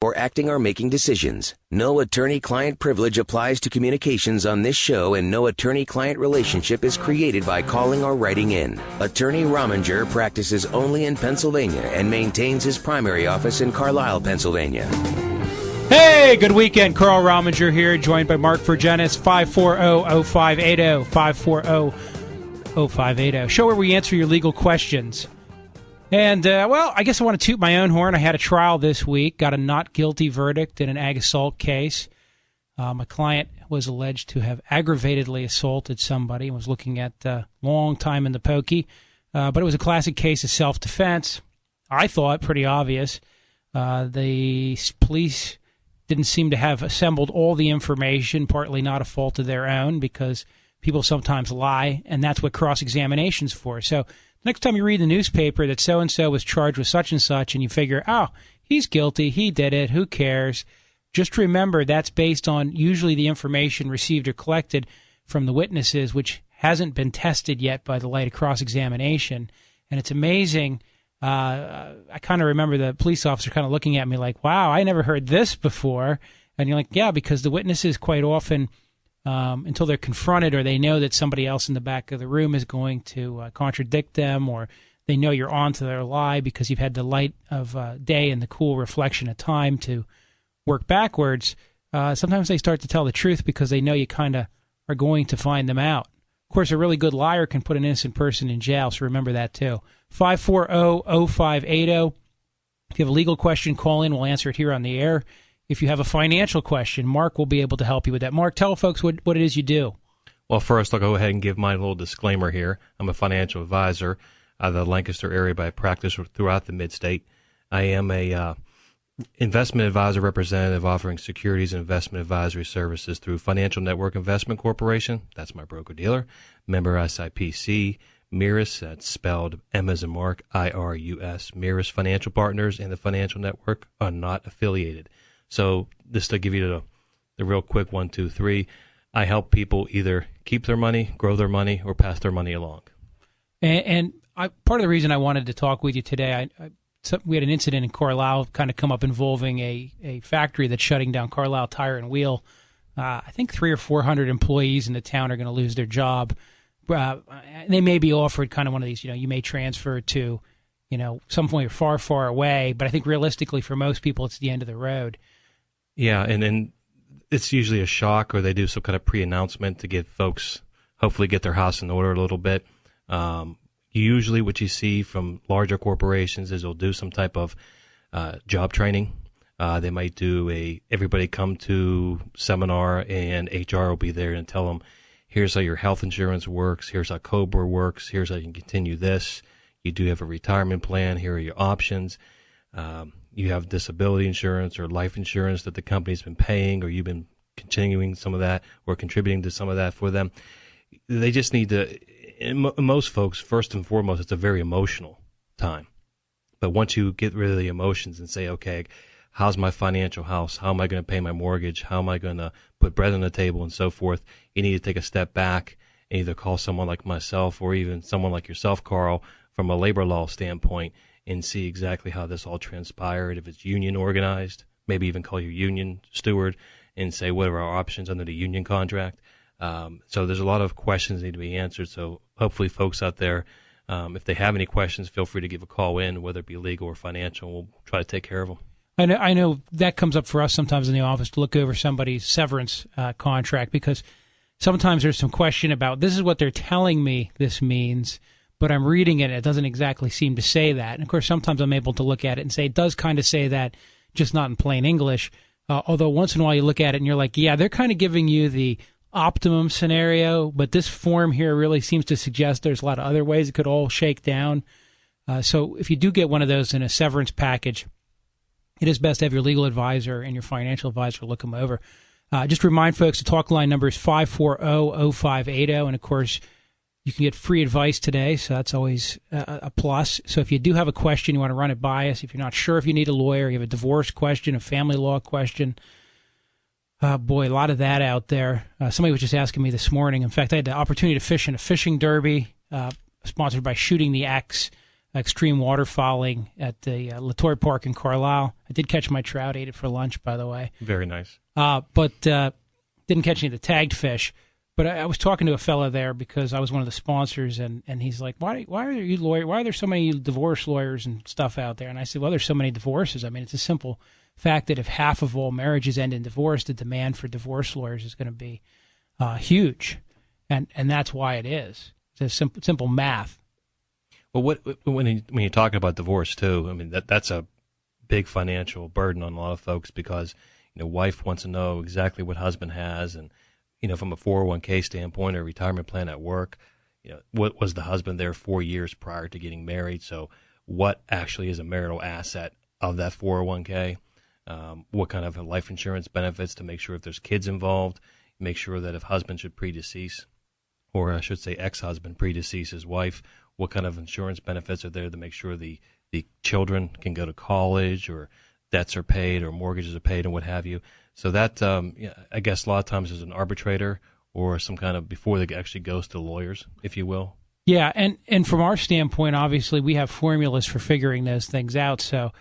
or acting or making decisions. No attorney-client privilege applies to communications on this show, and no attorney-client relationship is created by calling or writing in. Attorney Rominger practices only in Pennsylvania and maintains his primary office in Carlisle, Pennsylvania. Hey, good weekend. Carl Rominger here, joined by Mark Virgenis, 540-0580, 540-0580. Show where we answer your legal questions. And, I guess I want to toot my own horn. I had a trial this week, got a not guilty verdict in an ag assault case. My client was alleged to have aggravatedly assaulted somebody and was looking at a long time in the pokey. But it was a classic case of self-defense. I thought pretty obvious. The police didn't seem to have assembled all the information, partly not a fault of their own, because people sometimes lie, and that's what cross-examination's for. So next time you read the newspaper that so-and-so was charged with such and such, and you figure, oh, he's guilty, he did it, who cares? Just remember that's based on usually the information received or collected from the witnesses, which hasn't been tested yet by the light of cross-examination. And it's amazing. I kind of remember the police officer kind of looking at me like, wow, I never heard this before. And you're like, yeah, because the witnesses quite often, until they're confronted or they know that somebody else in the back of the room is going to contradict them, or they know you're on to their lie because you've had the light of day and the cool reflection of time to work backwards, sometimes they start to tell the truth because they know you kind of are going to find them out. Of course, a really good liar can put an innocent person in jail, so remember that too. 540-0580. If you have a legal question, call in. We'll answer it here on the air. If you have a financial question, Mark will be able to help you with that. Mark, tell folks what it is you do. Well, first, I'll go ahead and give my little disclaimer here. I'm a financial advisor out of the Lancaster area, but I practice throughout the mid-state. I am a investment advisor representative offering securities and investment advisory services through Financial Network Investment Corporation. That's my broker-dealer. Member SIPC. Mirus, that's spelled M as in Mark, I-R-U-S. Mirus Financial Partners and the Financial Network are not affiliated. So just to give you the real quick 1, 2, 3, I help people either keep their money, grow their money, or pass their money along. And part of the reason I wanted to talk with you today, we had an incident in Carlisle kind of come up involving a factory that's shutting down, Carlisle Tire and Wheel. I think 300 or 400 employees in the town are going to lose their job. They may be offered kind of one of these, you may transfer to, somewhere far, far away. But I think realistically for most people, it's the end of the road. Yeah, and then it's usually a shock, or they do some kind of pre-announcement to get folks, hopefully get their house in order a little bit. Usually what you see from larger corporations is they'll do some type of job training. They might do everybody come to seminar, and HR will be there and tell them, here's how your health insurance works, here's how COBRA works, here's how you can continue this. You do have a retirement plan, here are your options. You have disability insurance or life insurance that the company's been paying, or you've been continuing some of that or contributing to some of that for them. They just need to, most folks, first and foremost, it's a very emotional time. But once you get rid of the emotions and say, okay, how's my financial house? How am I going to pay my mortgage? How am I going to put bread on the table and so forth? You need to take a step back and either call someone like myself or even someone like yourself, Carl, from a labor law standpoint, and see exactly how this all transpired. If it's union organized, maybe even call your union steward and say, what are our options under the union contract? So there's a lot of questions that need to be answered. So hopefully folks out there, if they have any questions, feel free to give a call in, whether it be legal or financial. We'll try to take care of them. I know that comes up for us sometimes in the office to look over somebody's severance contract, because sometimes there's some question about, this is what they're telling me this means, but I'm reading it and it doesn't exactly seem to say that. And, of course, sometimes I'm able to look at it and say it does kind of say that, just not in plain English. Although once in a while you look at it and you're like, yeah, they're kind of giving you the optimum scenario, but this form here really seems to suggest there's a lot of other ways it could all shake down. So if you do get one of those in a severance package, it is best to have your legal advisor and your financial advisor look them over. Just remind folks, the talk line number is 540-0580, and, of course, you can get free advice today, so that's always a plus. So if you do have a question, you want to run it by us. If you're not sure if you need a lawyer, you have a divorce question, a family law question, boy, a lot of that out there. Somebody was just asking me this morning. In fact, I had the opportunity to fish in a fishing derby sponsored by Shooting the X extreme waterfowling at the Latour Park in Carlisle. I did catch my trout, ate it for lunch, by the way. Very nice. But didn't catch any of the tagged fish. But I was talking to a fellow there because I was one of the sponsors, and he's like, why are there so many divorce lawyers and stuff out there? And I said, well, there's so many divorces. I mean, it's a simple fact that if half of all marriages end in divorce, the demand for divorce lawyers is going to be huge. And that's why it is. It's a simple math. Well, when you're talking about divorce too, I mean that's a big financial burden on a lot of folks because wife wants to know exactly what husband has, and from a 401k standpoint or retirement plan at work, what was the husband there 4 years prior to getting married? So what actually is a marital asset of that 401k? What kind of life insurance benefits to make sure if there's kids involved, make sure that if husband should predecease, or I should say ex-husband predecease his wife, what kind of insurance benefits are there to make sure the children can go to college or debts are paid or mortgages are paid and what have you. So that, I guess a lot of times there's an arbitrator or some kind of, before they actually goes to lawyers, if you will. Yeah, and from our standpoint, obviously, we have formulas for figuring those things out. So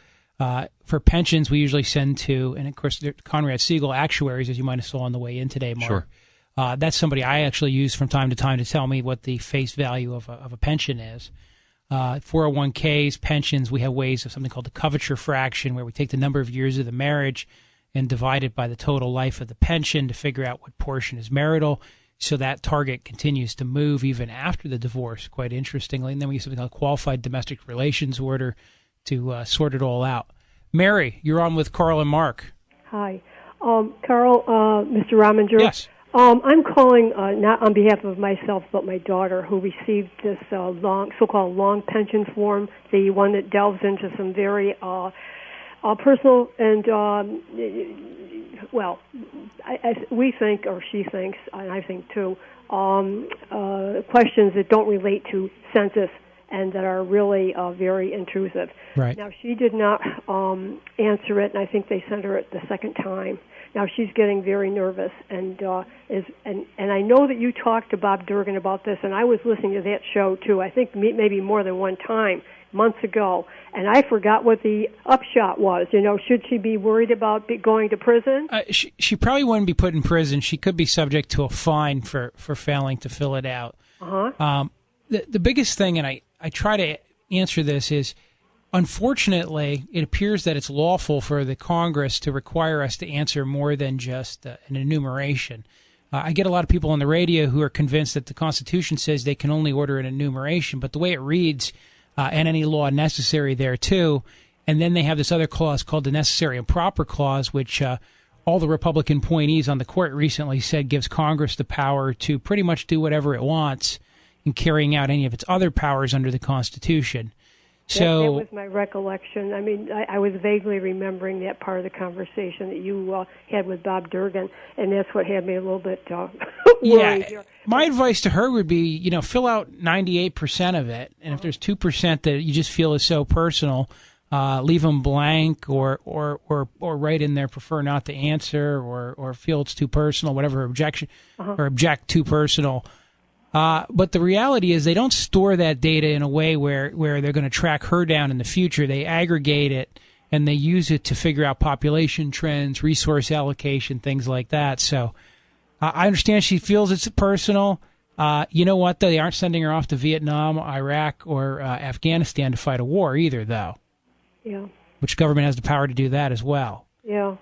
for pensions, we usually send to, and of course, Conrad Siegel actuaries, as you might have saw on the way in today, Mark. Sure. That's somebody I actually use from time to time to tell me what the face value of a pension is. 401ks, pensions, we have ways of something called the coverture fraction, where we take the number of years of the marriage and divide it by the total life of the pension to figure out what portion is marital. So that target continues to move even after the divorce, quite interestingly. And then we use something called qualified domestic relations order to sort it all out. Mary, you're on with Carl and Mark. Hi. Carl, Mr. Rominger. Yes. I'm calling not on behalf of myself, but my daughter, who received this so-called long pension form, the one that delves into some very personal and, we think, or she thinks, and I think too, questions that don't relate to census and that are really very intrusive. Right. Now, she did not answer it, and I think they sent her it the second time. Now she's getting very nervous, and I know that you talked to Bob Durgan about this, and I was listening to that show too. I think maybe more than one time months ago, and I forgot what the upshot was. Should she be worried about going to prison? She probably wouldn't be put in prison. She could be subject to a fine for failing to fill it out. The biggest thing, and I try to answer this, is unfortunately, it appears that it's lawful for the Congress to require us to answer more than just an enumeration. I get a lot of people on the radio who are convinced that the Constitution says they can only order an enumeration, but the way it reads, and any law necessary there too, and then they have this other clause called the Necessary and Proper Clause, which all the Republican appointees on the court recently said gives Congress the power to pretty much do whatever it wants in carrying out any of its other powers under the Constitution. So that was my recollection. I mean, I was vaguely remembering that part of the conversation that you had with Bob Durgan, and that's what had me a little bit worried. Yeah. My advice to her would be, fill out 98% of it, and if there's 2% that you just feel is so personal, leave them blank or write in there prefer not to answer or feel it's too personal, whatever objection or object too personal. But the reality is they don't store that data in a way where they're going to track her down in the future. They aggregate it, and they use it to figure out population trends, resource allocation, things like that. So I understand she feels it's personal. You know what, though? They aren't sending her off to Vietnam, Iraq, or Afghanistan to fight a war either, though. Yeah. Which government has the power to do that as well. Yeah.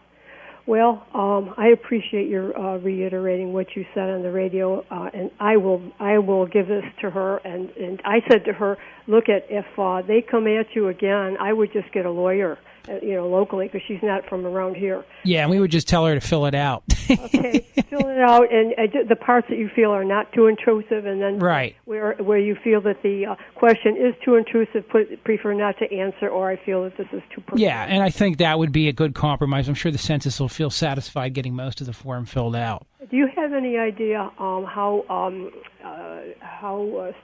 Well, I appreciate your reiterating what you said on the radio, and I will give this to her. And I said to her, look, if they come at you again, I would just get a lawyer, locally, because she's not from around here. Yeah, and we would just tell her to fill it out. Okay, fill it out, and the parts that you feel are not too intrusive, and then right. where you feel that the question is too intrusive, prefer not to answer, or I feel that this is too personal. Yeah, and I think that would be a good compromise. I'm sure the census will feel satisfied getting most of the form filled out. Do you have any idea how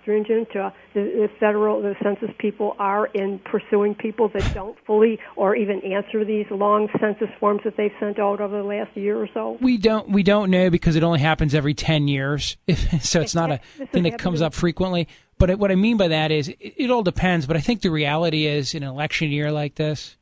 stringent the census people are in pursuing people that don't fully or even answer these long census forms that they've sent out over the last year or so? We don't know because it only happens every 10 years, so it's not a thing that comes up frequently. But what I mean by that is it all depends. But I think the reality is, in an election year like this,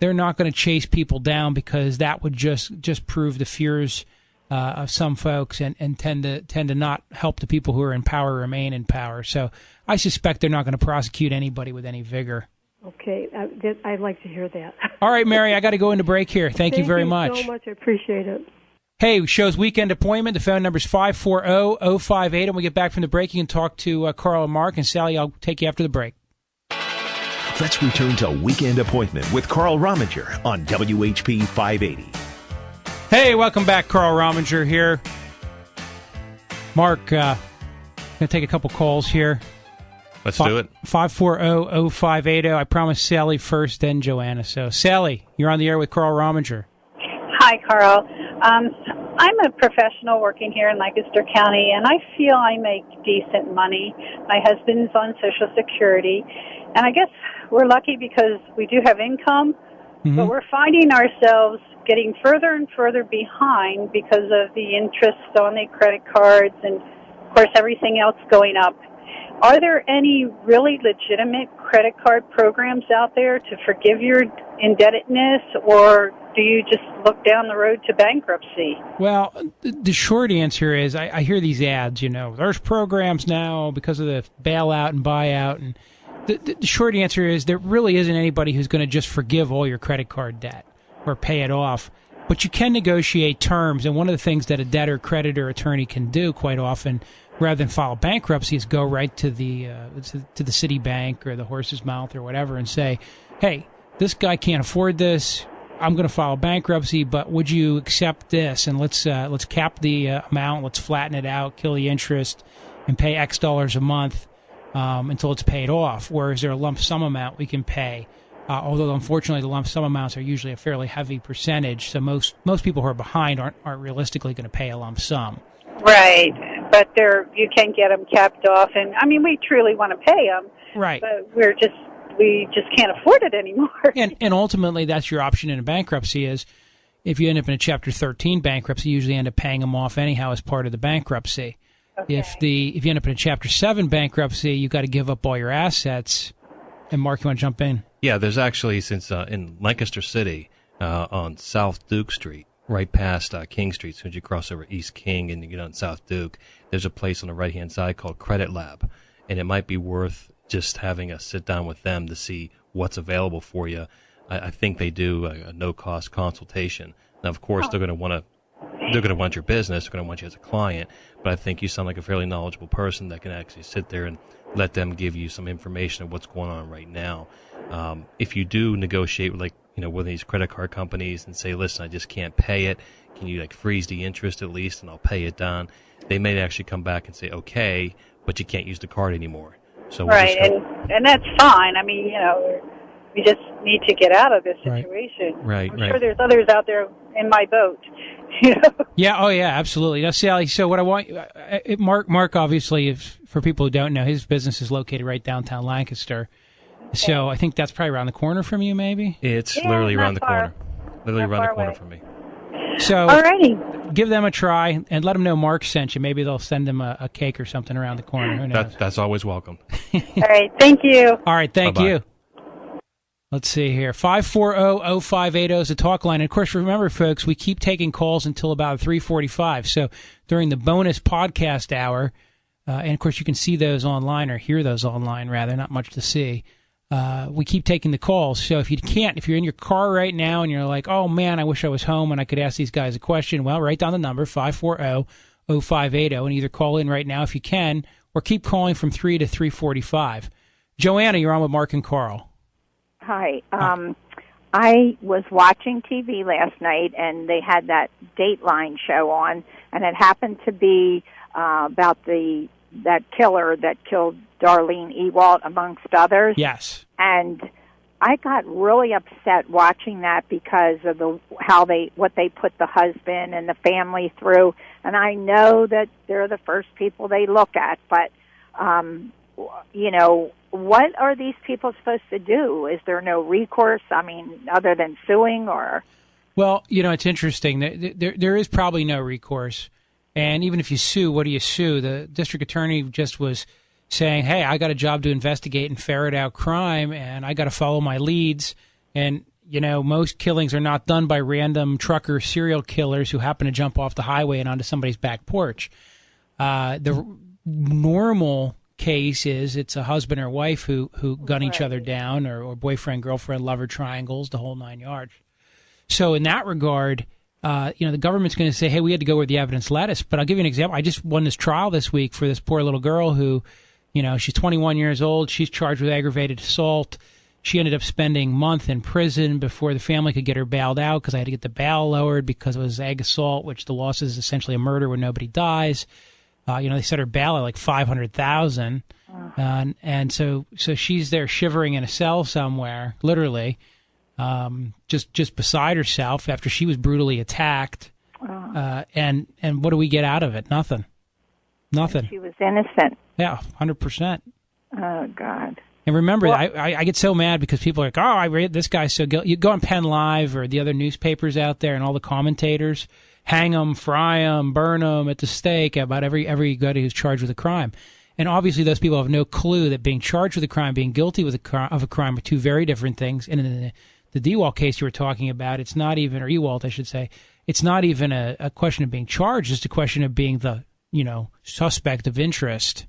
they're not going to chase people down because that would just prove the fears of some folks and tend to not help the people who are in power remain in power. So I suspect they're not going to prosecute anybody with any vigor. Okay, I'd like to hear that. All right, Mary, I got to go into break here. Thank you very much. Thank you so much. I appreciate it. Hey, show's weekend appointment. The phone number is 540-058. And we get back from the break, you can talk to Carl and Mark. And Sally, I'll take you after the break. Let's return to Weekend Appointment with Carl Rominger on WHP 580. Hey, welcome back. Carl Rominger here. Mark, going to take a couple calls here. Let's do it. 540-0580. I promised Sally first, then Joanna. So, Sally, you're on the air with Carl Rominger. Hi, Carl. I'm a professional working here in Lancaster County, and I feel I make decent money. My husband's on Social Security, and I guess we're lucky because we do have income, but we're finding ourselves getting further and further behind because of the interest on the credit cards and, of course, everything else going up. Are there any really legitimate credit card programs out there to forgive your indebtedness, or do you just look down the road to bankruptcy? Well, the short answer is I hear these ads, there's programs now because of the bailout and buyout. And the short answer is there really isn't anybody who's going to just forgive all your credit card debt or pay it off. But you can negotiate terms, and one of the things that a debtor, creditor, attorney can do quite often, rather than file bankruptcy, is go right to the Citibank or the Horse's Mouth or whatever and say, hey, this guy can't afford this. I'm going to file bankruptcy, but would you accept this? And let's cap the amount, let's flatten it out, kill the interest, and pay X dollars a month until it's paid off. Whereas there a lump sum amount we can pay. Although unfortunately the lump sum amounts are usually a fairly heavy percentage, so most people who are behind aren't realistically going to pay a lump sum. Right, but you can get them capped off, and I mean we truly want to pay them, right? But we just can't afford it anymore. And ultimately that's your option in a bankruptcy is if you end up in a Chapter 13 bankruptcy, you usually end up paying them off anyhow as part of the bankruptcy. Okay. If you end up in a Chapter 7 bankruptcy, you've got to give up all your assets. And Mark, you want to jump in? Yeah, there's actually, since in Lancaster City on South Duke Street, right past King Street, as soon as you cross over East King and you get on South Duke, there's a place on the right-hand side called Credit Lab. And it might be worth just having a sit-down with them to see what's available for you. I think they do a no-cost consultation. Now, of course, they're going to want your business. They're going to want you as a client. But I think you sound like a fairly knowledgeable person that can actually sit there and let them give you some information of what's going on right now. If you do negotiate with one of these credit card companies and say, listen, I just can't pay it. Can you freeze the interest at least and I'll pay it down? They may actually come back and say, okay, but you can't use the card anymore. So right, and that's fine. I mean, we just need to get out of this situation. Right. I'm sure there's others out there in my boat. Yeah. Oh, yeah. Absolutely. Now, Sally. So, what I want, Mark, obviously, for people who don't know, his business is located right downtown Lancaster. So, I think that's probably around the corner from you, maybe. It's literally around the corner. Literally around the corner from me. So, alrighty, give them a try and let them know Mark sent you. Maybe they'll send them a cake or something around the corner. Who knows? That's always welcome. All right, thank you. All right, thank Bye-bye. you. Let's see here. 540-0580 is the talk line. And of course, remember, folks, we keep taking calls until about 3:45. So during the bonus podcast hour, and of course, you can see those online or hear those online, rather, not much to see. We keep taking the calls. So if you're in your car right now and you're like, oh man, I wish I was home and I could ask these guys a question, well, write down the number 540-0580 and either call in right now if you can or keep calling from 3 to 3:45. Joanna, you're on with Mark and Carl. Hi. I was watching TV last night and they had that Dateline show on, and it happened to be about that killer that killed Darlene Ewald, amongst others. Yes. And I got really upset watching that because of what they put the husband and the family through. And I know that they're the first people they look at, but what are these people supposed to do? Is there no recourse? I mean, other than suing or? Well, it's interesting. There is probably no recourse. And even if you sue, what do you sue? The district attorney just was saying, hey, I got a job to investigate and ferret out crime, and I got to follow my leads. And, most killings are not done by random trucker serial killers who happen to jump off the highway and onto somebody's back porch. The normal case is it's a husband or wife who gun each other down, or boyfriend, girlfriend, lover triangles, the whole 9 yards. So in that regard, the government's going to say, hey, we had to go where the evidence led us. But I'll give you an example. I just won this trial this week for this poor little girl who, she's 21 years old. She's charged with aggravated assault. She ended up spending a month in prison before the family could get her bailed out, because I had to get the bail lowered because it was ag assault, which the loss is essentially a murder when nobody dies. They set her bail at like $500,000, and so she's there shivering in a cell somewhere, literally, just beside herself after she was brutally attacked. And what do we get out of it? Nothing. And she was innocent. Yeah, 100%. Oh God. And remember, I get so mad because people are like, oh, I read this guy's so guilty. You go on Penn Live or the other newspapers out there, and all the commentators hang them, fry them, burn them at the stake about everybody who's charged with a crime. And obviously those people have no clue that being charged with a crime, being guilty of a crime are two very different things. And in the DeWalt case you were talking about, it's not even, or Ewalt, I should say, it's not even a question of being charged. It's a question of being the, suspect of interest.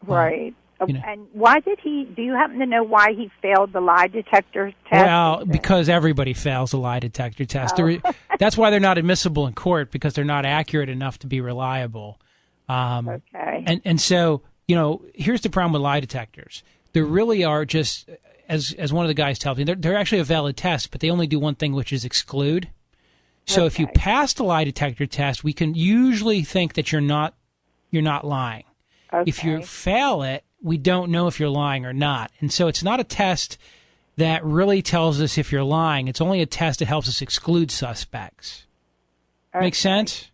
Right. And why do you happen to know why he failed the lie detector test? Well, because everybody fails the lie detector test. Oh. That's why they're not admissible in court, because they're not accurate enough to be reliable. Okay. And so, here's the problem with lie detectors. They really are just, as one of the guys tells me, they're actually a valid test, but they only do one thing, which is exclude. So if you pass the lie detector test, we can usually think that you're not lying. Okay. If you fail it, we don't know if you're lying or not. And so it's not a test that really tells us if you're lying. It's only a test that helps us exclude suspects. Okay. Make sense?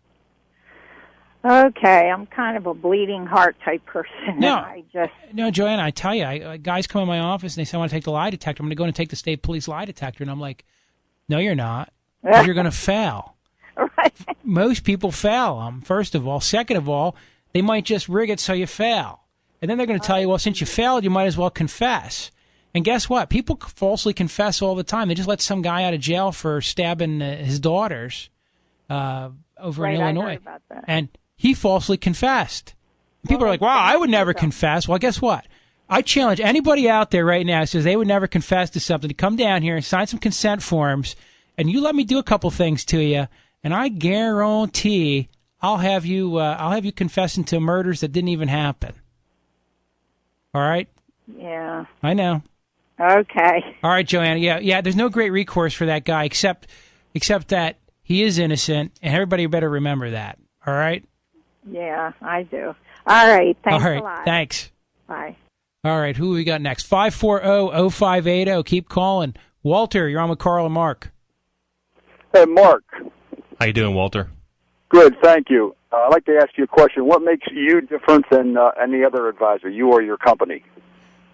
Okay. I'm kind of a bleeding heart type person. No, Joanna, I tell you, guys come in my office and they say, I want to take the lie detector. I'm going to go and take the state police lie detector. And I'm like, no, you're not. 'Cause you're going to fail. Right. Most people fail them, first of all. Second of all, they might just rig it so you fail. And then they're going to tell you, well, since you failed, you might as well confess. And guess what? People falsely confess all the time. They just let some guy out of jail for stabbing his daughters over in Illinois. I heard about that. And he falsely confessed. And people are like, wow, I would never confess. Well, guess what? I challenge anybody out there right now who says they would never confess to something to come down here and sign some consent forms, and you let me do a couple things to you, and I guarantee I'll have you confessing to murders that didn't even happen. All right? Yeah. I know. Okay. All right, Joanna. Yeah. There's no great recourse for that guy except that he is innocent, and everybody better remember that. All right? Yeah, I do. All right. Thanks a lot. Thanks. Bye. All right. Who we got next? 540-0580. Keep calling. Walter, you're on with Carl and Mark. Hey, Mark. How you doing, Walter? Good, thank you. I'd like to ask you a question. What makes you different than any other advisor, you or your company?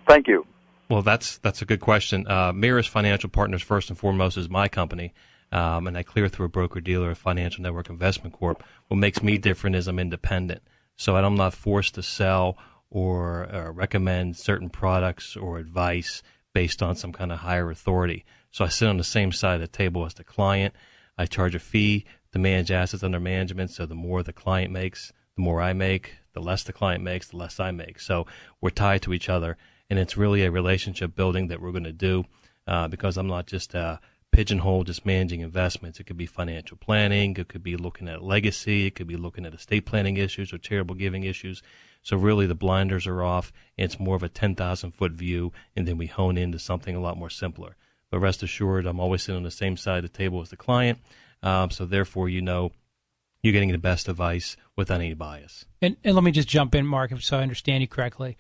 Thank you. Well, that's a good question. Mirrors Financial Partners, first and foremost, is my company, and I clear through a broker-dealer, a Financial Network Investment Corp. What makes me different is I'm independent, so I'm not forced to sell or recommend certain products or advice based on some kind of higher authority. So I sit on the same side of the table as the client. I charge a fee to manage assets under management, so the more the client makes, the more I make. The less the client makes, the less I make. So we're tied to each other, and it's really a relationship building that we're going to do because I'm not just pigeonholed, just managing investments. It could be financial planning. It could be looking at legacy. It could be looking at estate planning issues or charitable giving issues. So really the blinders are off, and it's more of a 10,000-foot view, and then we hone into something a lot more simpler. But rest assured, I'm always sitting on the same side of the table as the client, so therefore you're getting the best advice without any bias. And let me just jump in, Mark, so I understand you correctly.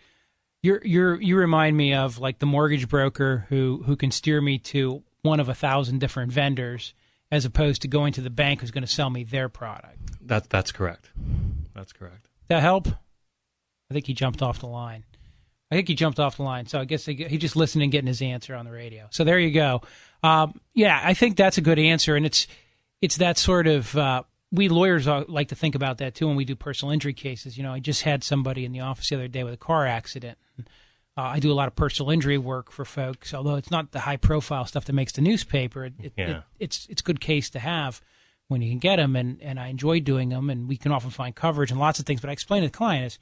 You remind me of like the mortgage broker who can steer me to one of 1,000 different vendors, as opposed to going to the bank who's going to sell me their product. That's correct. That's correct. That help? I think he jumped off the line. So I guess he just listened and getting his answer on the radio. So there you go. Yeah, I think that's a good answer, and it's that sort of we lawyers like to think about that too when we do personal injury cases. I just had somebody in the office the other day with a car accident. I do a lot of personal injury work for folks, although it's not the high-profile stuff that makes the newspaper. It's a good case to have when you can get them, and I enjoy doing them, and we can often find coverage and lots of things. But I explain to the client is,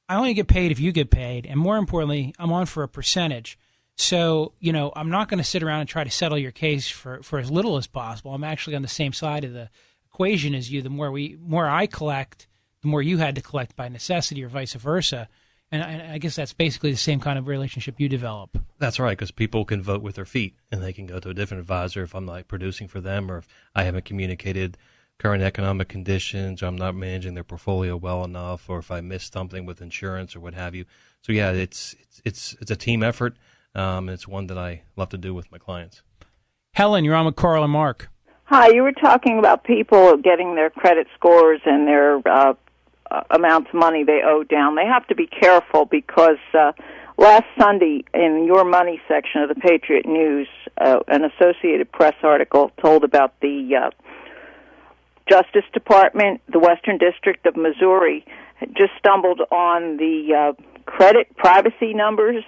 I only get paid if you get paid, and more importantly, I'm on for a percentage. So, I'm not going to sit around and try to settle your case for as little as possible. I'm actually on the same side of the equation as you. The more I collect, the more you had to collect by necessity, or vice versa. And I guess that's basically the same kind of relationship you develop. That's right, because people can vote with their feet, and they can go to a different advisor if I'm not producing for them, or if I haven't communicated current economic conditions, or I'm not managing their portfolio well enough, or if I missed something with insurance or what have you. So yeah, it's a team effort. It's one that I love to do with my clients. Helen, you're on with Carl and Mark. Hi, you were talking about people getting their credit scores and their amounts of money they owe down. They have to be careful because last Sunday in your money section of the Patriot News, an Associated Press article told about the Justice Department, the Western District of Missouri, just stumbled on the credit privacy numbers,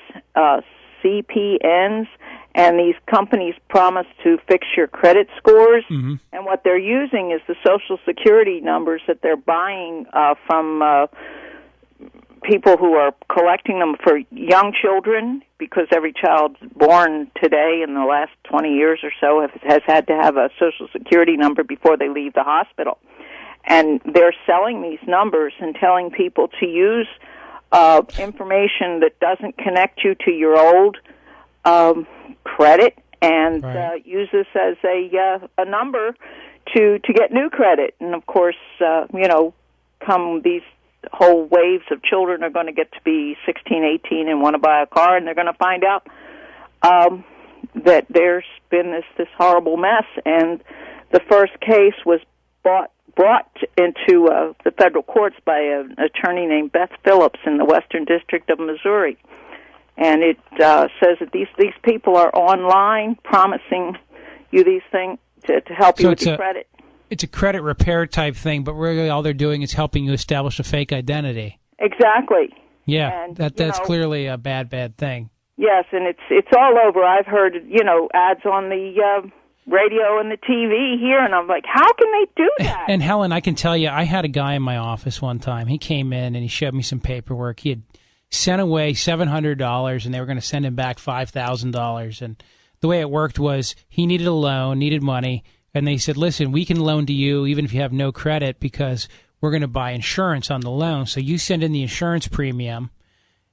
CPNs, and these companies promise to fix your credit scores. Mm-hmm. And what they're using is the Social Security numbers that they're buying from people who are collecting them for young children, because every child born today in the last 20 years or so has had to have a Social Security number before they leave the hospital. And they're selling these numbers and telling people to use information that doesn't connect you to your old credit, and right. Use this as a number to get new credit. And of course, come these whole waves of children are going to get to be 16, 18 and want to buy a car, and they're going to find out that there's been this horrible mess. And the first case was brought into the federal courts by an attorney named Beth Phillips in the Western District of Missouri. And it says that these people are online promising you these things to help you with your credit. It's a credit repair type thing, but really all they're doing is helping you establish a fake identity. Exactly. Yeah, and, that's clearly a bad thing. Yes, and it's all over. I've heard ads on the radio and the TV here, and I'm like, how can they do that? And Helen, I can tell you, I had a guy in my office one time. He came in and he showed me some paperwork. He had sent away $700, and they were going to send him back $5,000. And the way it worked was he needed a loan, needed money, and they said, listen, we can loan to you even if you have no credit because we're going to buy insurance on the loan. So you send in the insurance premium,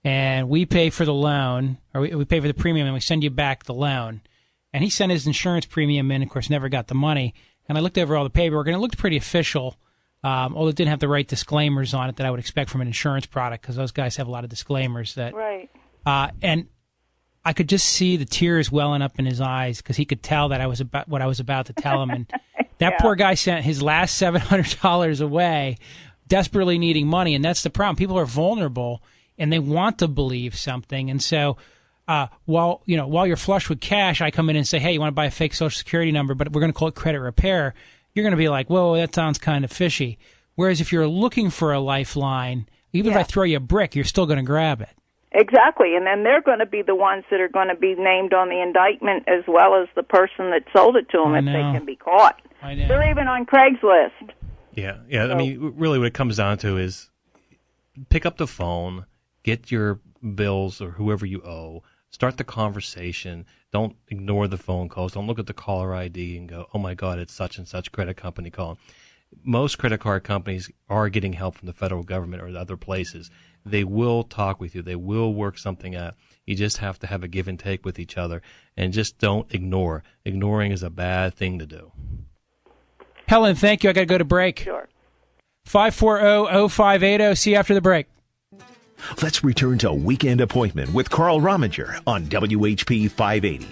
and we pay for the loan, or we pay for the premium, and we send you back the loan. And he sent his insurance premium in, of course, never got the money. And I looked over all the paperwork, and it looked pretty official, although it didn't have the right disclaimers on it that I would expect from an insurance product, because those guys have a lot of disclaimers. Right. And I could just see the tears welling up in his eyes because he could tell that I was about what I was about to tell him. And that poor guy sent his last $700 away, desperately needing money. And that's the problem. People are vulnerable, and they want to believe something. And so while you're flush with cash, I come in and say, hey, you want to buy a fake Social Security number, but we're going to call it credit repair. You're going to be like, whoa, that sounds kind of fishy. Whereas if you're looking for a lifeline, even if I throw you a brick, you're still going to grab it. Exactly, and then they're going to be the ones that are going to be named on the indictment as well as the person that sold it to them if they can be caught. I know. They're even on Craigslist. Yeah. So, I mean, really what it comes down to is pick up the phone, get your bills or whoever you owe, start the conversation. Don't ignore the phone calls. Don't look at the caller ID and go, oh, my God, it's such and such credit company calling. Most credit card companies are getting help from the federal government or other places. They will talk with you. They will work something out. You just have to have a give and take with each other, and just don't ignore. Ignoring is a bad thing to do. Helen, thank you. I got to go to break. Sure. 540-0580. See you after the break. Let's return to Weekend Appointment with Carl Rominger on WHP 580.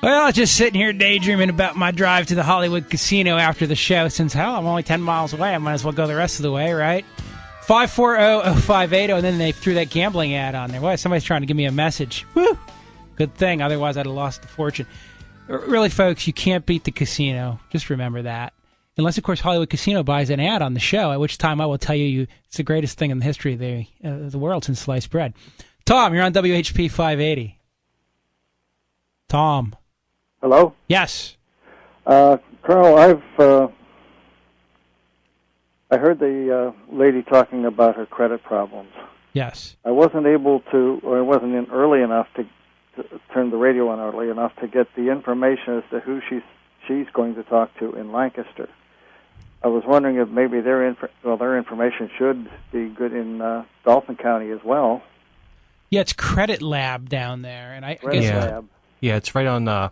Well, I was just sitting here daydreaming about my drive to the Hollywood Casino after the show. Since, I'm only 10 miles away, I might as well go the rest of the way, right? 540-0580, and then they threw that gambling ad on there. Well, somebody's trying to give me a message. Woo! Good thing, otherwise I'd have lost the fortune. Really, folks, you can't beat the casino. Just remember that. Unless, of course, Hollywood Casino buys an ad on the show, at which time I will tell you it's the greatest thing in the history of the world since sliced bread. Tom, you're on WHP 580. Tom. Hello? Yes. Carl, I heard the lady talking about her credit problems. Yes. I wasn't able to, or I wasn't in early enough to turn the radio on early enough to get the information as to who she's going to talk to in Lancaster. I was wondering if maybe their information should be good in Dauphin County as well. Yeah, it's Credit Lab down there, and I Credit guess Lab. Yeah, it's right on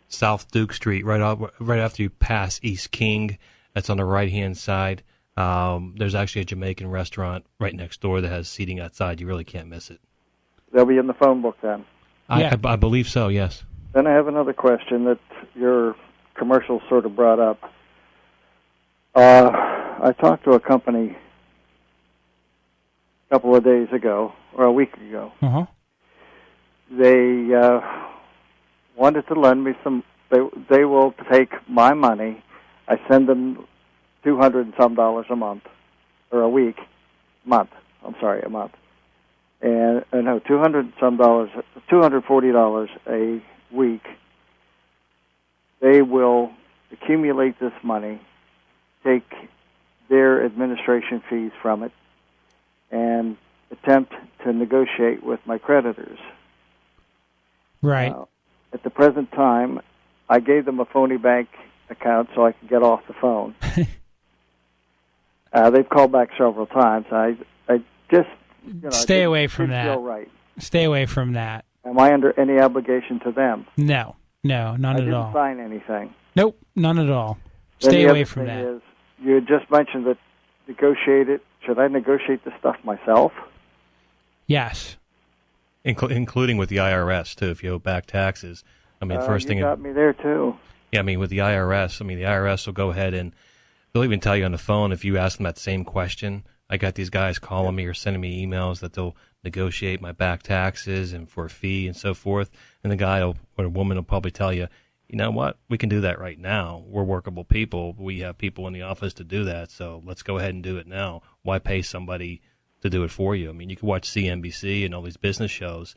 South Duke Street, right after you pass East King. That's on the right-hand side. There's actually a Jamaican restaurant right next door that has seating outside. You really can't miss it. They'll be in the phone book then. Yeah. I believe so, yes. Then I have another question that your commercial sort of brought up. I talked to a company a couple of days ago, or a week ago. Uh-huh. They wanted to lend me some. They will take my money. I send them $200 and some a month, or a week, month. I'm sorry, a month. And no, $200 and some, $240 a week. They will accumulate this money, take their administration fees from it, and attempt to negotiate with my creditors. Right. At the present time, I gave them a phony bank account so I could get off the phone. They've called back several times. I just stay away from that. Feel right. Stay away from that. Am I under any obligation to them? No, none I at didn't all. sign anything. Nope, none at all. Then Stay the away other from thing that. is, you had just mentioned that negotiate it. Should I negotiate the stuff myself? Yes. Including with the IRS, too, if you owe back taxes. I mean, first thing... You got me there, too. Yeah, I mean, with the IRS, the IRS will go ahead and they'll even tell you on the phone if you ask them that same question. I got these guys calling me or sending me emails that they'll negotiate my back taxes and for a fee and so forth. And the guy or a woman will probably tell you, you know what, we can do that right now. We're workable people. We have people in the office to do that, so let's go ahead and do it now. Why pay somebody to do it for you? I mean, you can watch CNBC and all these business shows,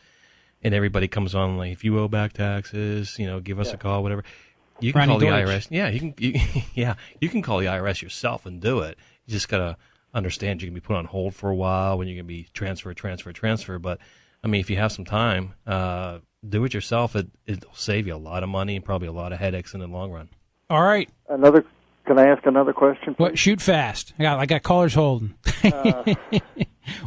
and everybody comes on like, if you owe back taxes, give us a call, whatever. You can call the IRS. Yeah, you can call the IRS yourself and do it. You just got to understand you can be put on hold for a while when you're going to be transfer. But, I mean, if you have some time, do it yourself. It'll save you a lot of money and probably a lot of headaches in the long run. All right. Can I ask another question, please? What? Shoot fast. I got callers holding.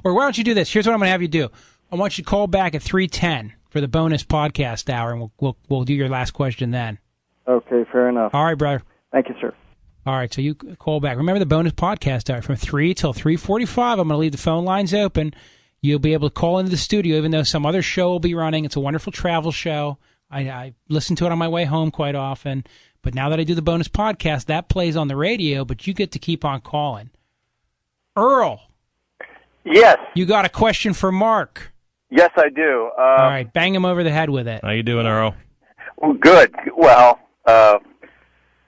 Or why don't you do this? Here's what I'm going to have you do. I want you to call back at 3:10 for the bonus podcast hour, and we'll do your last question then. Okay, fair enough. All right, brother. Thank you, sir. All right, so you call back. Remember the bonus podcast hour from 3 till 3:45. I'm going to leave the phone lines open. You'll be able to call into the studio, even though some other show will be running. It's a wonderful travel show. I listen to it on my way home quite often. But now that I do the bonus podcast, that plays on the radio, but you get to keep on calling. Earl. Yes. You got a question for Mark. Yes, I do. All right, bang him over the head with it. How you doing, Earl? Well, good. Well,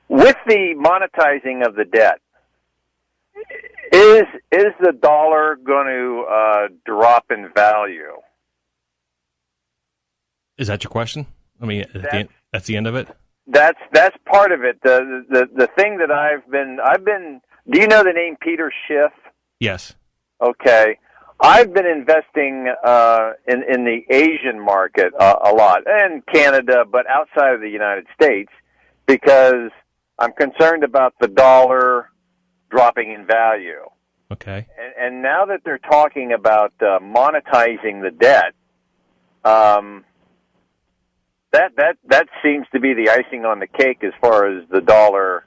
with the monetizing of the debt, is the dollar going to drop in value? Is that your question? I mean, that's the end of it? That's part of it. The thing that I've been. Do you know the name Peter Schiff? Yes. Okay. I've been investing in the Asian market a lot, and Canada, but outside of the United States, because I'm concerned about the dollar dropping in value. Okay. And now that they're talking about monetizing the debt, that seems to be the icing on the cake as far as the dollar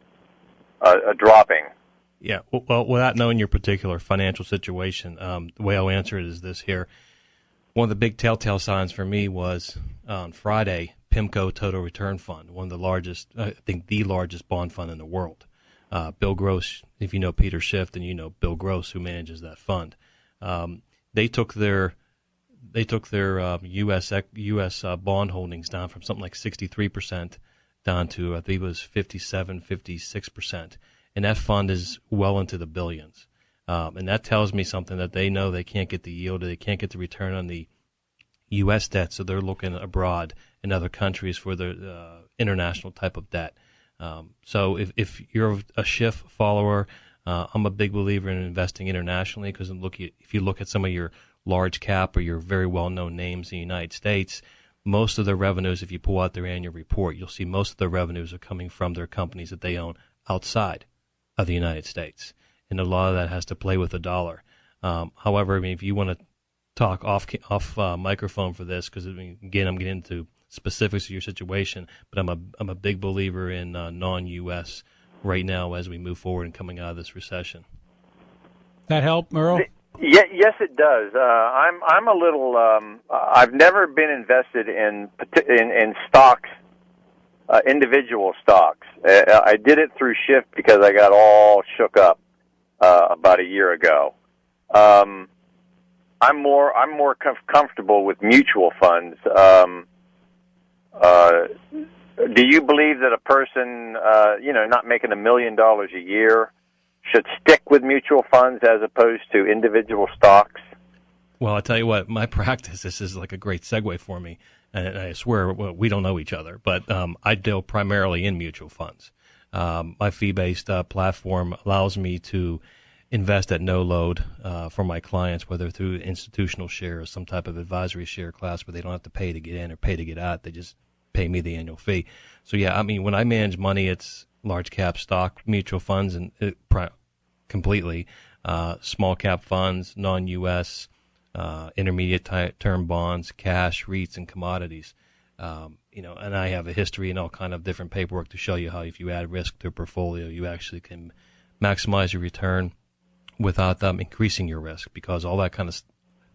dropping. Yeah, well, without knowing your particular financial situation, the way I'll answer it is this here. One of the big telltale signs for me was on Friday, PIMCO Total Return Fund, one of the largest, I think the largest bond fund in the world. Bill Gross, if you know Peter Schiff, then you know Bill Gross, who manages that fund. They took their U.S. bond holdings down from something like 63% down to, I think it was 57, 56%. and that fund is well into the billions. And that tells me something, that they know they can't get the yield, or they can't get the return on the U.S. debt, so they're looking abroad in other countries for the international type of debt. So if you're a Schiff follower, I'm a big believer in investing internationally, because if you look at some of your large cap or your very well-known names in the United States, most of their revenues, if you pull out their annual report, you'll see most of their revenues are coming from their companies that they own outside of the United States. And a lot of that has to play with the dollar. However, I mean, if you want to talk off microphone for this, because again, I'm getting into specifics of your situation, but I'm a big believer in non-U.S. right now as we move forward and coming out of this recession. That help, Earl? Yes, it does. I'm a little. I've never been invested in stocks, individual stocks. I did it through Shift because I got all shook up about a year ago. I'm more comfortable with mutual funds. Do you believe that a person, not making $1 million a year, should stick with mutual funds as opposed to individual stocks? Well, I'll tell you what, my practice, this is like a great segue for me, and I swear we don't know each other, but I deal primarily in mutual funds. My fee-based platform allows me to invest at no load for my clients, whether through institutional share or some type of advisory share class where they don't have to pay to get in or pay to get out. They just pay me the annual fee. So, yeah, I mean, when I manage money, it's large cap stock mutual funds and completely small cap funds, non-U.S., intermediate term bonds, cash, REITs, and commodities. And I have a history and all kind of different paperwork to show you how if you add risk to a portfolio, you actually can maximize your return without increasing your risk, because all that kind of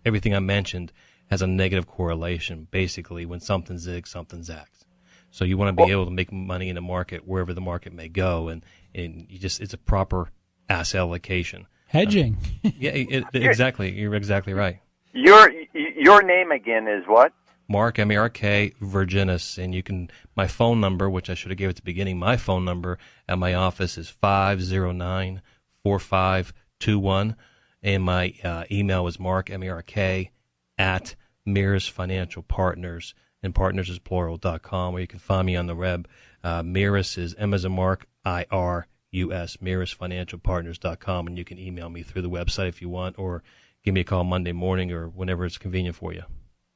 everything I mentioned has a negative correlation. Basically, when something zigs, something zags. So you want to be able to make money in the market wherever the market may go, and it's a proper asset allocation. Hedging. Exactly. You're exactly right. Your name again is what? Mark, M-A-R-K, Virginis, and my phone number, which I should have gave at the beginning, my phone number at my office is 509-4521, and my email is Mark, M-A-R-K, at Mirus Financial Partners, and partners is plural.com, or you can find me on the web. Mirus is M as in Mark, I-R-U-S, mirusfinancialpartners.com, and you can email me through the website if you want, or give me a call Monday morning or whenever it's convenient for you.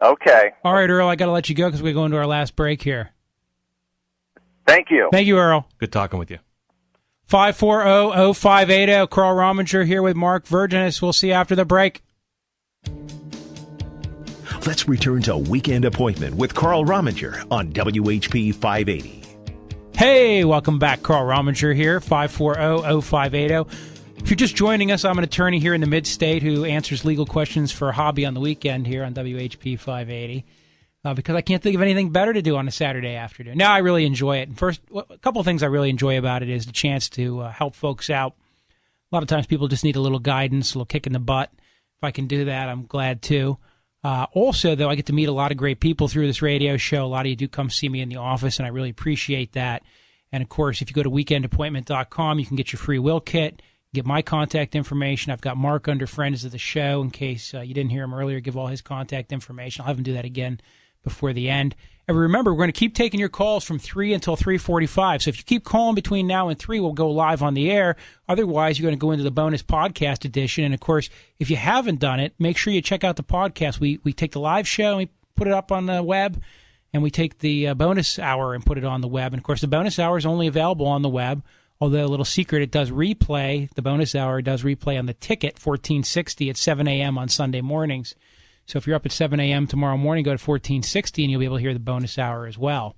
Okay. All right, Earl, I got to let you go because we're going to our last break here. Thank you. Thank you, Earl. Good talking with you. 540-0580. Carl Rominger here with Mark Virginis. We'll see you after the break. Let's return to Weekend Appointment with Carl Rominger on WHP 580. Hey, welcome back. Carl Rominger here, 540-0580. If you're just joining us, I'm an attorney here in the Mid-State who answers legal questions for a hobby on the weekend here on WHP 580 because I can't think of anything better to do on a Saturday afternoon. Now, I really enjoy it. And first, a couple of things I really enjoy about it is the chance to help folks out. A lot of times people just need a little guidance, a little kick in the butt. If I can do that, I'm glad to. Also, though, I get to meet a lot of great people through this radio show. A lot of you do come see me in the office, and I really appreciate that. And, of course, if you go to weekendappointment.com, you can get your free will kit, get my contact information. I've got Mark under friends of the show in case you didn't hear him earlier, give all his contact information. I'll have him do that again before the end. And remember, we're going to keep taking your calls from 3 until 3:45. So if you keep calling between now and 3, we'll go live on the air. Otherwise, you're going to go into the bonus podcast edition. And, of course, if you haven't done it, make sure you check out the podcast. We take the live show and we put it up on the web, and we take the bonus hour and put it on the web. And, of course, the bonus hour is only available on the web. Although a little secret, it does replay. The bonus hour does replay on the Ticket, 1460 at 7 a.m. on Sunday mornings. So if you're up at 7 a.m. tomorrow morning, go to 1460 and you'll be able to hear the bonus hour as well.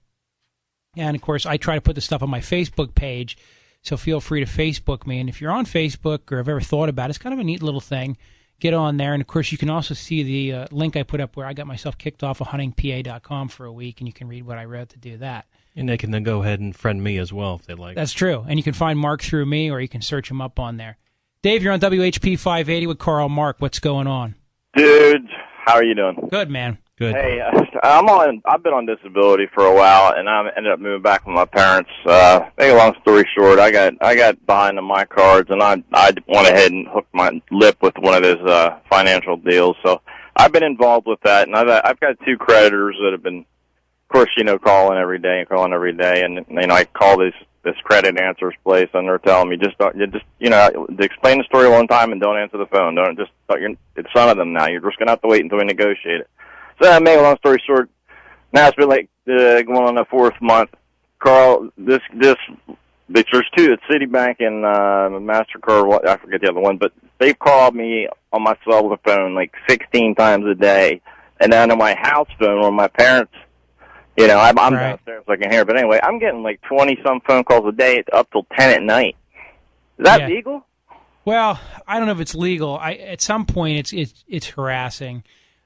And, of course, I try to put the stuff on my Facebook page, so feel free to Facebook me. And if you're on Facebook or have ever thought about it, it's kind of a neat little thing. Get on there. And, of course, you can also see the link I put up where I got myself kicked off of huntingpa.com for a week, and you can read what I wrote to do that. And they can then go ahead and friend me as well if they like. That's true. And you can find Mark through me, or you can search him up on there. Dave, you're on WHP 580 with Carl. Mark, what's going on? Dude, how are you doing? Good, man. Good. Hey, I've been on disability for a while, and I ended up moving back with my parents. Make a long story short, I got behind on my cards, and I went ahead and hooked my lip with one of his financial deals. So I've been involved with that, and I've got 2 creditors that have been, of course, calling every day, and I call this credit answers place, and they're telling me just explain the story one time and don't answer the phone. Don't just it's some of them now. You're just gonna have to wait until we negotiate it. So I make a long story short. Now it's been like going on the 4th month. Carl, there's 2. It's Citibank and MasterCard. I forget the other one, but they've called me on my cell phone like 16 times a day, and then on my house phone where my parents. I'm right. downstairs so I can hear. But anyway, I'm getting like 20-some phone calls a day up till 10 at night. Is that legal? Well, I don't know if it's legal. At some point, it's harassing.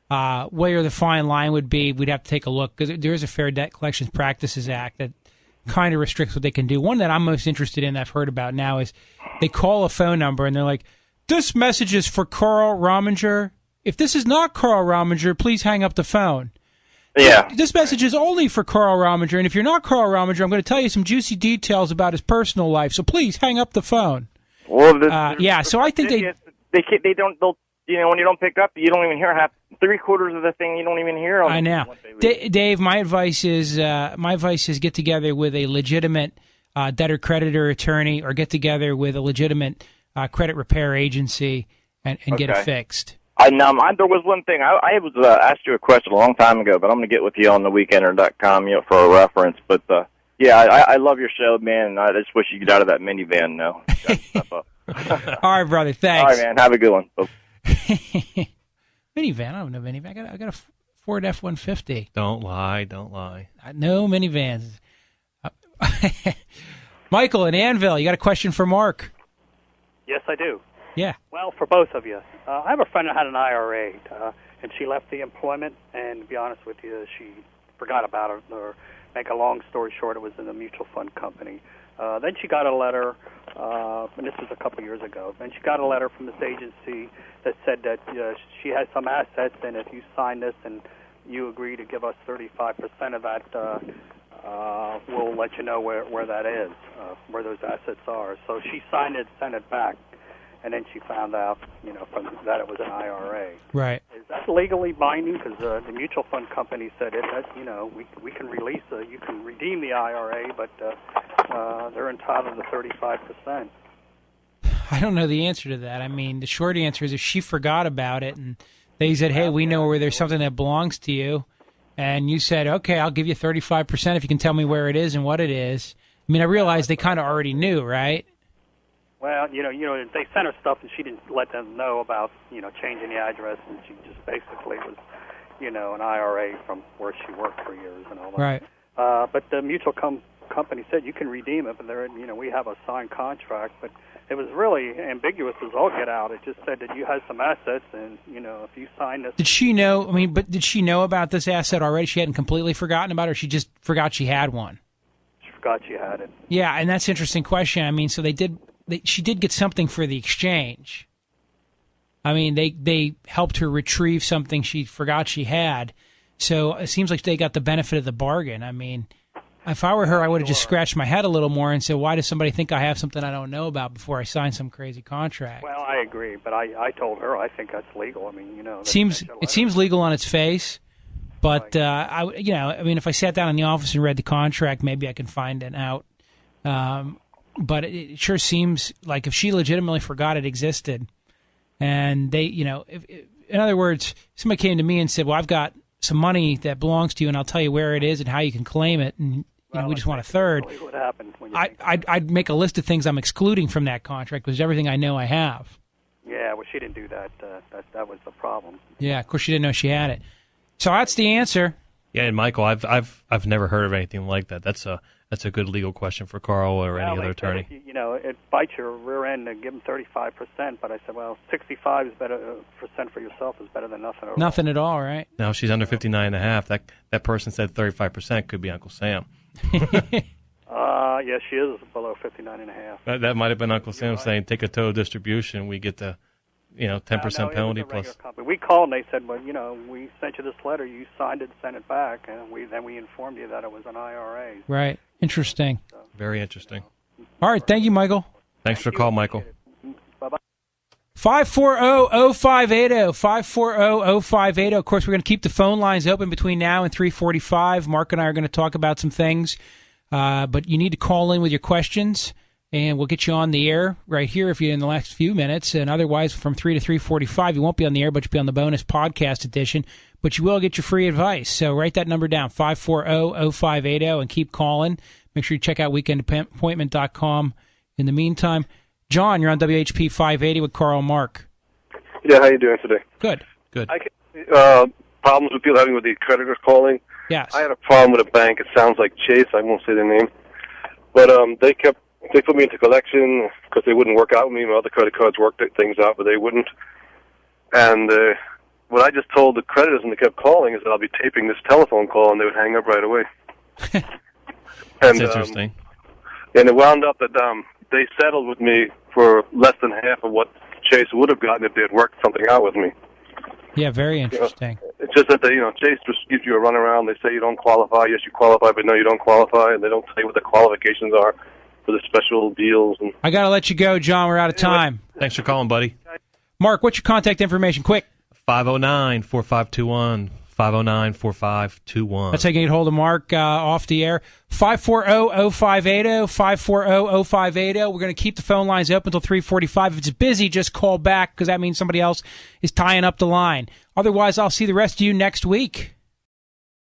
Where the fine line would be, we'd have to take a look, because there is a Fair Debt Collections Practices Act that kind of restricts what they can do. One that I'm most interested in, that I've heard about now, is they call a phone number and they're like, "This message is for Carl Rominger. If this is not Carl Rominger, please hang up the phone." Yeah. This message is only for Carl Rominger, and if you're not Carl Rominger, I'm going to tell you some juicy details about his personal life, so please hang up the phone. Well, so I think they don't. When you don't pick up, you don't even hear half 3/4 of the thing. You don't even hear. I know, Dave. My advice is get together with a legitimate debtor creditor attorney, or get together with a legitimate credit repair agency and get it fixed. There was one thing. I was asked you a question a long time ago, but I'm going to get with you on the weekender.com for a reference. But I love your show, man, and I just wish you could get out of that minivan now. All right, brother. Thanks. All right, man. Have a good one. Minivan? I don't know minivan. I got a Ford F-150. Don't lie. No minivans. Michael in Annville, you got a question for Mark? Yes, I do. Yeah. Well, for both of you. I have a friend who had an IRA, and she left the employment, and to be honest with you, she forgot about it, or make a long story short, it was in a mutual fund company. Then she got a letter, and this was a couple years ago, and she got a letter from this agency that said that she has some assets, and if you sign this and you agree to give us 35% of that, we'll let you know where that is, where those assets are. So she signed it, sent it back, and then she found out, from that it was an IRA. Right. Is that legally binding? Because the mutual fund company said we can release you can redeem the IRA, but they're entitled to 35%. I don't know the answer to that. I mean, the short answer is if she forgot about it and they said, "Hey, we know where there's something that belongs to you," and you said, "Okay, I'll give you 35% if you can tell me where it is and what it is." I mean, I realize they kind of already knew, right? Well, they sent her stuff, and she didn't let them know about, changing the address, and she just basically was, an IRA from where she worked for years and all that. Right. But the mutual company said you can redeem it, but we have a signed contract, but it was really ambiguous as all get out. It just said that you had some assets, and, if you sign this... Did she know, did she know about this asset already? She hadn't completely forgotten about it, or she just forgot she had one? She forgot she had it. Yeah, and that's an interesting question. I mean, so she did get something for the exchange. I mean, they helped her retrieve something she forgot she had. So it seems like they got the benefit of the bargain. I mean, if I were her, I would have just scratched my head a little more and said, why does somebody think I have something I don't know about before I sign some crazy contract? Well, I agree, but I told her I think that's legal. I mean, it seems legal on its face, but if I sat down in the office and read the contract, maybe I can find it out. But it sure seems like if she legitimately forgot it existed, and they, in other words, somebody came to me and said, "Well, I've got some money that belongs to you, and I'll tell you where it is and how you can claim it, and we just want a third." What happened when I'd make a list of things I'm excluding from that contract, which is everything I know I have. Yeah, well, she didn't do that. That was the problem. Yeah, of course she didn't know she had it. So that's the answer. Yeah, and Michael, I've never heard of anything like that. That's a good legal question for Carl or any other attorney. It bites your rear end to give them 35%, but I said, well, 65 is better percent for yourself is better than nothing at all. Nothing at all, right? Now, if she's under 59.5, that person said 35% could be Uncle Sam. Yeah, she is below 59.5. That might have been Uncle Sam saying, take a total distribution, we get the 10% penalty it was a regular plus. company. We called and they said, well, we sent you this letter, you signed it, sent it back, and we informed you that it was an IRA. Right. Interesting. Very interesting. All right. Thank you, Michael. Thanks for the call, Michael. Bye-bye. 540-0580, 540-0580. Of course, we're going to keep the phone lines open between now and 3:45. Mark and I are going to talk about some things, but you need to call in with your questions, and we'll get you on the air right here if you're in the last few minutes. And otherwise, from 3 to 3:45, you won't be on the air, but you'll be on the bonus podcast edition. But you will get your free advice. So write that number down, 540-0580, and keep calling. Make sure you check out weekendappointment.com. In the meantime, John, you're on WHP 580 with Carl and Mark. Yeah, how you doing today? Good. Problems with people having with the creditors calling. Yes. I had a problem with a bank. It sounds like Chase. I won't say the name. But they put me into collection because they wouldn't work out with me. My other credit cards worked things out, but they wouldn't. And what I just told the creditors when they kept calling is that I'll be taping this telephone call, and they would hang up right away. That's interesting. And it wound up that they settled with me for less than half of what Chase would have gotten if they had worked something out with me. Yeah, very interesting. It's just that Chase just gives you a runaround. They say you don't qualify. Yes, you qualify, but no, you don't qualify, and they don't tell you what the qualifications are for the special deals. And I got to let you go, John. We're out of time. Thanks for calling, buddy. Mark, what's your contact information? Quick. 509-4521. 509-4521. That's how you can get hold of Mark off the air. 540-0580, 540-0580. We're going to keep the phone lines open until 3:45. If it's busy, just call back because that means somebody else is tying up the line. Otherwise, I'll see the rest of you next week.